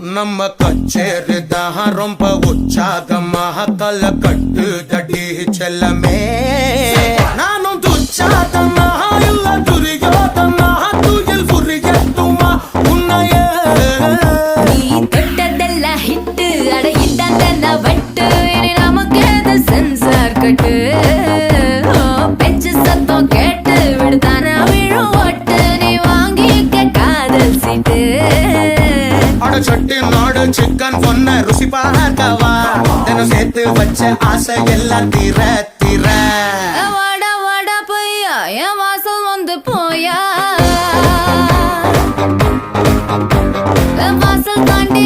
நம்ம கச்சேரிதான் ரொம்ப உற்சாகமாக கல கட்டு தடி செல்லமே நானும் துச்சாதமாக இல்ல துரியோதமாக துயில் புரியட்டுமா உன்னையே நீ தொட்டதெல்லாம் ஹிட்டு அட இட்டாங்க வட்டு இனி நமக்கு எது சென்சார் கட்டு பெஞ்சு சத்தம் கேட்டு விடுதான விழும் ஓட்டு நீ வாங்கிக்க காதல் சீட்டு சட்டி நாடு சிக்கன் பொண்ண ருசி பார்க்கவா தினம் சேர்த்து வச்ச ஆசை எல்லாம் தீர தீர வாடா வாடா பையா என் வாசல் வந்து போயா வாசல் தாண்டி